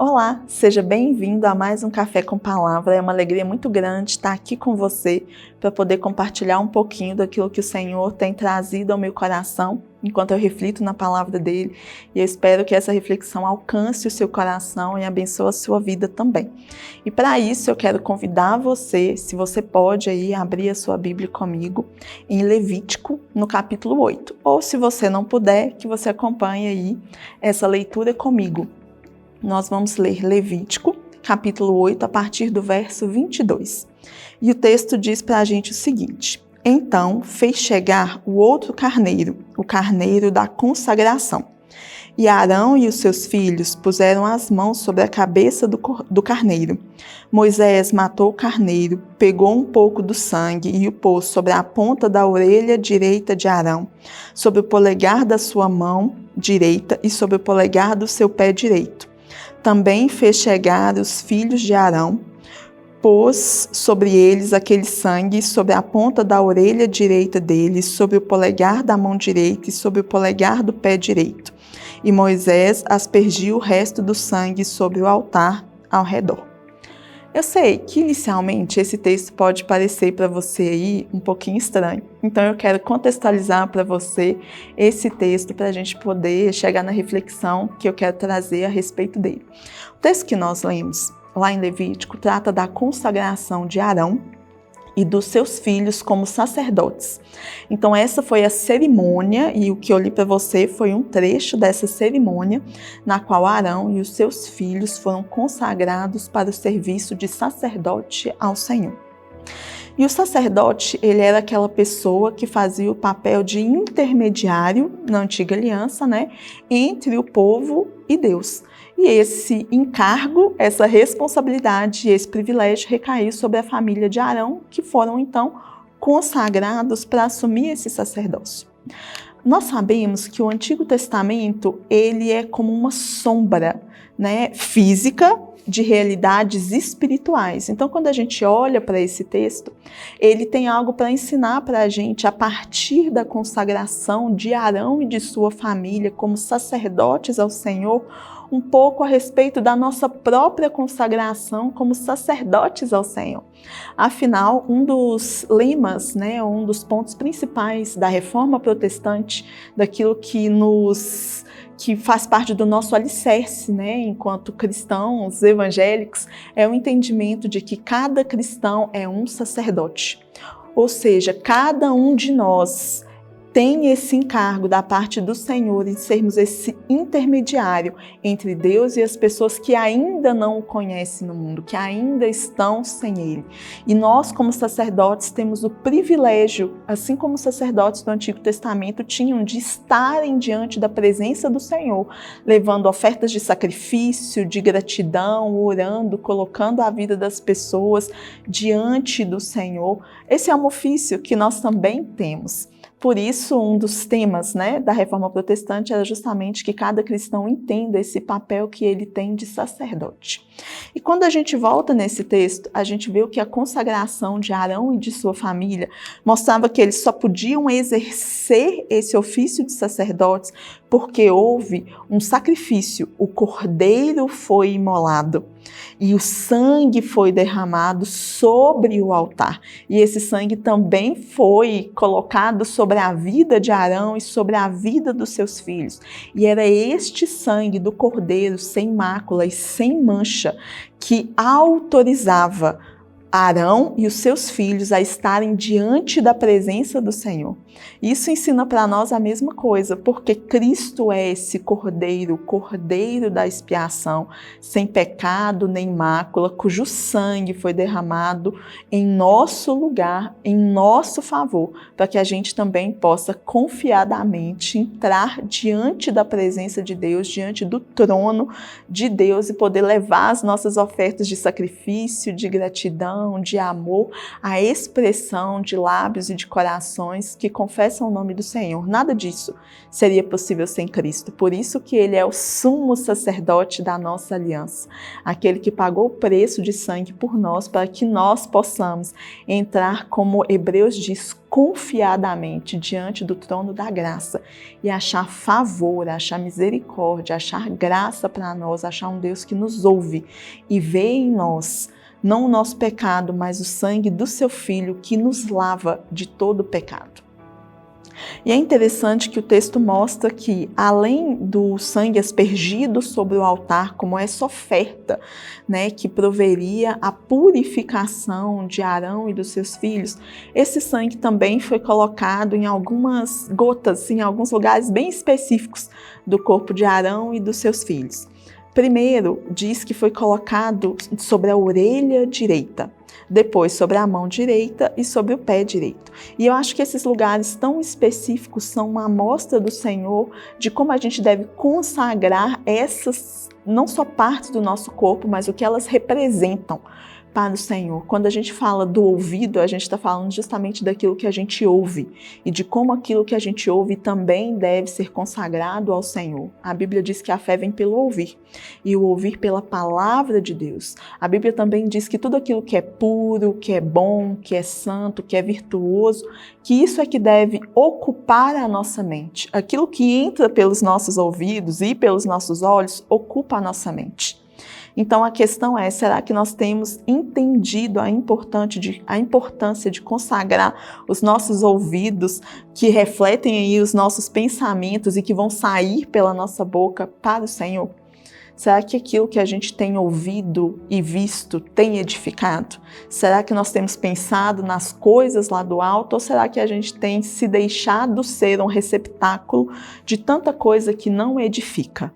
Olá, seja bem-vindo a mais um Café com Palavra. É uma alegria muito grande estar aqui com você para poder compartilhar um pouquinho daquilo que o Senhor tem trazido ao meu coração enquanto eu reflito na palavra dele. E eu espero que essa reflexão alcance o seu coração e abençoe a sua vida também. E para isso eu quero convidar você, se você pode aí abrir a sua Bíblia comigo em Levítico, no capítulo 8. Ou se você não puder, que você acompanhe aí essa leitura comigo. Nós vamos ler Levítico, capítulo 8, a partir do verso 22. E o texto diz para a gente o seguinte: Então fez chegar o outro carneiro, o carneiro da consagração. E Arão e os seus filhos puseram as mãos sobre a cabeça do carneiro. Moisés matou o carneiro, pegou um pouco do sangue e o pôs sobre a ponta da orelha direita de Arão, sobre o polegar da sua mão direita e sobre o polegar do seu pé direito. Também fez chegar os filhos de Arão, pôs sobre eles aquele sangue sobre a ponta da orelha direita deles, sobre o polegar da mão direita e sobre o polegar do pé direito. E Moisés aspergiu o resto do sangue sobre o altar ao redor. Eu sei que inicialmente esse texto pode parecer para você aí um pouquinho estranho, então eu quero contextualizar para você esse texto para a gente poder chegar na reflexão que eu quero trazer a respeito dele. O texto que nós lemos lá em Levítico trata da consagração de Arão e dos seus filhos como sacerdotes. Então essa foi a cerimônia, e o que eu li para você foi um trecho dessa cerimônia, na qual Arão e os seus filhos foram consagrados para o serviço de sacerdote ao Senhor. E o sacerdote, ele era aquela pessoa que fazia o papel de intermediário na antiga aliança, entre o povo e Deus. E esse encargo, essa responsabilidade e esse privilégio recaiu sobre a família de Arão, que foram então consagrados para assumir esse sacerdócio. Nós sabemos que o Antigo Testamento, ele é como uma sombra, física de realidades espirituais. Então, quando a gente olha para esse texto, ele tem algo para ensinar para a gente a partir da consagração de Arão e de sua família como sacerdotes ao Senhor, um pouco a respeito da nossa própria consagração como sacerdotes ao Senhor. Afinal, um dos lemas, um dos pontos principais da Reforma Protestante, daquilo que faz parte do nosso alicerce, enquanto cristãos evangélicos, é o entendimento de que cada cristão é um sacerdote. Ou seja, cada um de nós tem esse encargo da parte do Senhor em sermos esse intermediário entre Deus e as pessoas que ainda não o conhecem no mundo, que ainda estão sem Ele. E nós, como sacerdotes, temos o privilégio, assim como os sacerdotes do Antigo Testamento tinham, de estarem diante da presença do Senhor, levando ofertas de sacrifício, de gratidão, orando, colocando a vida das pessoas diante do Senhor. Esse é um ofício que nós também temos. Por isso, um dos temas da Reforma Protestante era justamente que cada cristão entenda esse papel que ele tem de sacerdote. E quando a gente volta nesse texto, a gente vê que a consagração de Arão e de sua família mostrava que eles só podiam exercer esse ofício de sacerdotes porque houve um sacrifício, o cordeiro foi imolado e o sangue foi derramado sobre o altar. E esse sangue também foi colocado sobre a vida de Arão e sobre a vida dos seus filhos. E era este sangue do cordeiro sem mácula e sem mancha que autorizava Arão e os seus filhos a estarem diante da presença do Senhor. Isso ensina para nós a mesma coisa, porque Cristo é esse cordeiro, o cordeiro da expiação, sem pecado nem mácula, cujo sangue foi derramado em nosso lugar, em nosso favor, para que a gente também possa confiadamente entrar diante da presença de Deus, diante do trono de Deus e poder levar as nossas ofertas de sacrifício, de gratidão gratidão, de amor, a expressão de lábios e de corações que confessam o nome do Senhor. Nada disso seria possível sem Cristo. Por isso que Ele é o sumo sacerdote da nossa aliança, aquele que pagou o preço de sangue por nós, para que nós possamos entrar, como Hebreus diz, confiadamente diante do trono da graça e achar favor, achar misericórdia, achar graça para nós, achar um Deus que nos ouve e vê em nós, não o nosso pecado, mas o sangue do seu Filho que nos lava de todo pecado. E é interessante que o texto mostra que, além do sangue aspergido sobre o altar, como essa oferta, né, que proveria a purificação de Arão e dos seus filhos, esse sangue também foi colocado em algumas gotas, em alguns lugares bem específicos do corpo de Arão e dos seus filhos. Primeiro, diz que foi colocado sobre a orelha direita, depois sobre a mão direita e sobre o pé direito. E eu acho que esses lugares tão específicos são uma amostra do Senhor de como a gente deve consagrar essas, não só partes do nosso corpo, mas o que elas representam para o Senhor. Quando a gente fala do ouvido, a gente está falando justamente daquilo que a gente ouve e de como aquilo que a gente ouve também deve ser consagrado ao Senhor. A Bíblia diz que a fé vem pelo ouvir e o ouvir pela palavra de Deus. A Bíblia também diz que tudo aquilo que é puro, que é bom, que é santo, que é virtuoso, que isso é que deve ocupar a nossa mente. Aquilo que entra pelos nossos ouvidos e pelos nossos olhos ocupa a nossa mente. Então a questão é, será que nós temos entendido a importância de consagrar os nossos ouvidos, que refletem aí os nossos pensamentos e que vão sair pela nossa boca para o Senhor? Será que aquilo que a gente tem ouvido e visto tem edificado? Será que nós temos pensado nas coisas lá do alto ou será que a gente tem se deixado ser um receptáculo de tanta coisa que não edifica?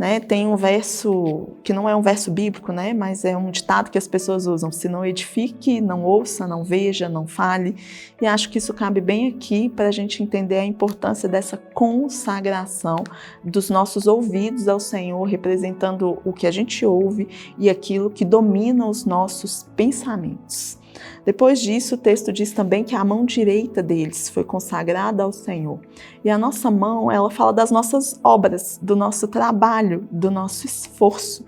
Né? Tem um verso, que não é um verso bíblico, né? Mas é um ditado que as pessoas usam: se não edifique, não ouça, não veja, não fale. E acho que isso cabe bem aqui para a gente entender a importância dessa consagração dos nossos ouvidos ao Senhor, representando o que a gente ouve e aquilo que domina os nossos pensamentos. Depois disso, o texto diz também que a mão direita deles foi consagrada ao Senhor. E a nossa mão, ela fala das nossas obras, do nosso trabalho, do nosso esforço.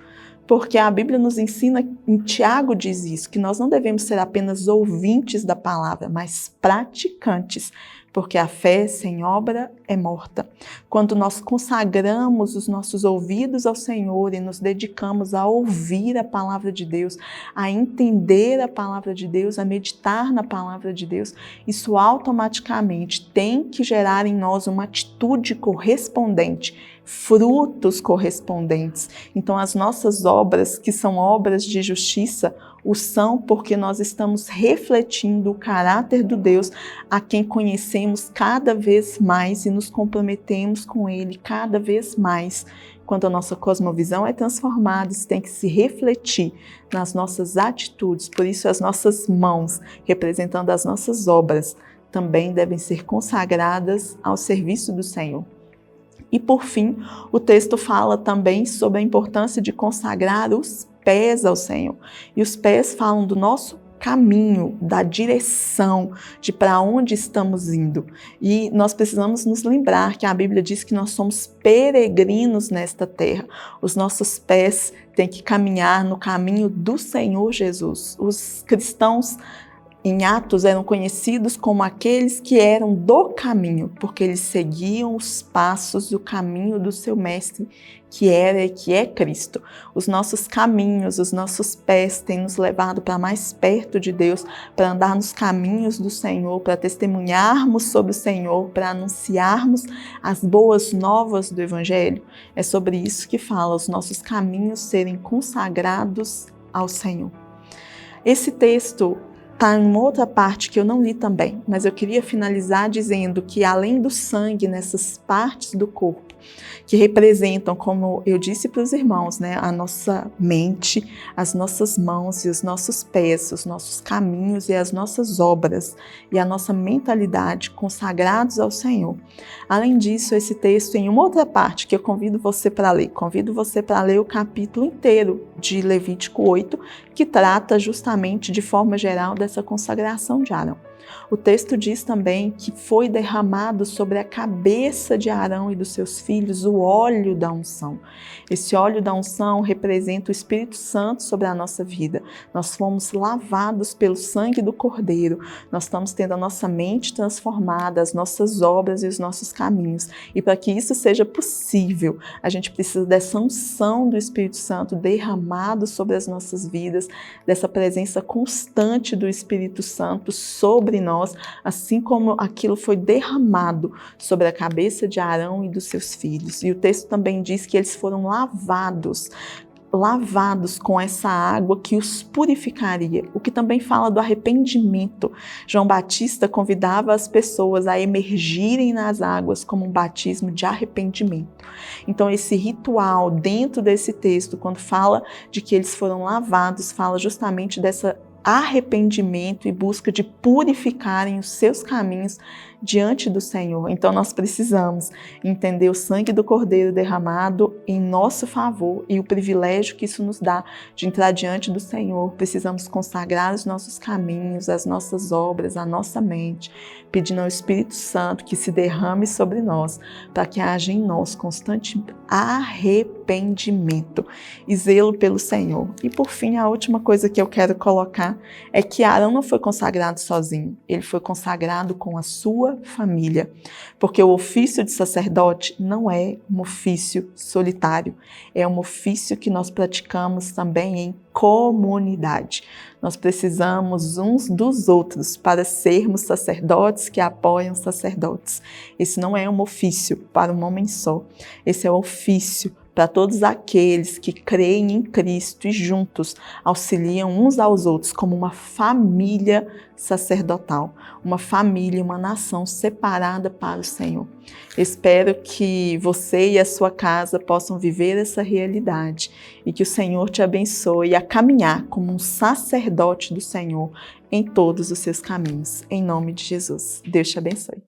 Porque a Bíblia nos ensina, em Tiago diz isso, que nós não devemos ser apenas ouvintes da palavra, mas praticantes. Porque a fé sem obra é morta. Quando nós consagramos os nossos ouvidos ao Senhor e nos dedicamos a ouvir a palavra de Deus, a entender a palavra de Deus, a meditar na palavra de Deus, isso automaticamente tem que gerar em nós uma atitude correspondente, frutos correspondentes. Então as nossas obras, que são obras de justiça, o são porque nós estamos refletindo o caráter do Deus a quem conhecemos cada vez mais e nos comprometemos com Ele cada vez mais. Quando a nossa cosmovisão é transformada, isso tem que se refletir nas nossas atitudes. Por isso as nossas mãos, representando as nossas obras, também devem ser consagradas ao serviço do Senhor. E por fim, o texto fala também sobre a importância de consagrar os pés ao Senhor. E os pés falam do nosso caminho, da direção, de para onde estamos indo. E nós precisamos nos lembrar que a Bíblia diz que nós somos peregrinos nesta terra. Os nossos pés têm que caminhar no caminho do Senhor Jesus. Os cristãos em Atos eram conhecidos como aqueles que eram do caminho, porque eles seguiam os passos e o caminho do seu mestre, que era e que é Cristo. Os nossos caminhos, os nossos pés têm nos levado para mais perto de Deus, para andar nos caminhos do Senhor, para testemunharmos sobre o Senhor, para anunciarmos as boas novas do Evangelho. É sobre isso que fala, os nossos caminhos serem consagrados ao Senhor. Esse texto está em uma outra parte que eu não li também, mas eu queria finalizar dizendo que além do sangue nessas partes do corpo, que representam, como eu disse para os irmãos, né, a nossa mente, as nossas mãos e os nossos pés, os nossos caminhos e as nossas obras e a nossa mentalidade consagrados ao Senhor. Além disso, esse texto em uma outra parte que eu convido você para ler o capítulo inteiro de Levítico 8, que trata justamente de forma geral dessa consagração de Arão. O texto diz também que foi derramado sobre a cabeça de Arão e dos seus filhos o óleo da unção. Esse óleo da unção representa o Espírito Santo sobre a nossa vida. Nós fomos lavados pelo sangue do Cordeiro. Nós estamos tendo a nossa mente transformada, as nossas obras e os nossos caminhos. E para que isso seja possível, a gente precisa dessa unção do Espírito Santo derramado sobre as nossas vidas, dessa presença constante do Espírito Santo sobre nós, assim como aquilo foi derramado sobre a cabeça de Arão e dos seus filhos. E o texto também diz que eles foram lavados com essa água que os purificaria, o que também fala do arrependimento. João Batista convidava as pessoas a emergirem nas águas como um batismo de arrependimento. Então esse ritual dentro desse texto, quando fala de que eles foram lavados, fala justamente dessa arrependimento e busca de purificarem os seus caminhos diante do Senhor. Então nós precisamos entender o sangue do Cordeiro derramado em nosso favor e o privilégio que isso nos dá de entrar diante do Senhor. Precisamos consagrar os nossos caminhos, as nossas obras, a nossa mente, pedindo ao Espírito Santo que se derrame sobre nós, para que haja em nós constante arrependimento e zelo pelo Senhor. E por fim, a última coisa que eu quero colocar é que Arão não foi consagrado sozinho, ele foi consagrado com a sua família, porque o ofício de sacerdote não é um ofício solitário, é um ofício que nós praticamos também em comunidade. Nós precisamos uns dos outros para sermos sacerdotes que apoiam sacerdotes. Esse não é um ofício para um homem só, esse é um ofício para todos aqueles que creem em Cristo e juntos auxiliam uns aos outros como uma família sacerdotal, uma família, uma nação separada para o Senhor. Espero que você e a sua casa possam viver essa realidade e que o Senhor te abençoe a caminhar como um sacerdote do Senhor em todos os seus caminhos. Em nome de Jesus. Deus te abençoe.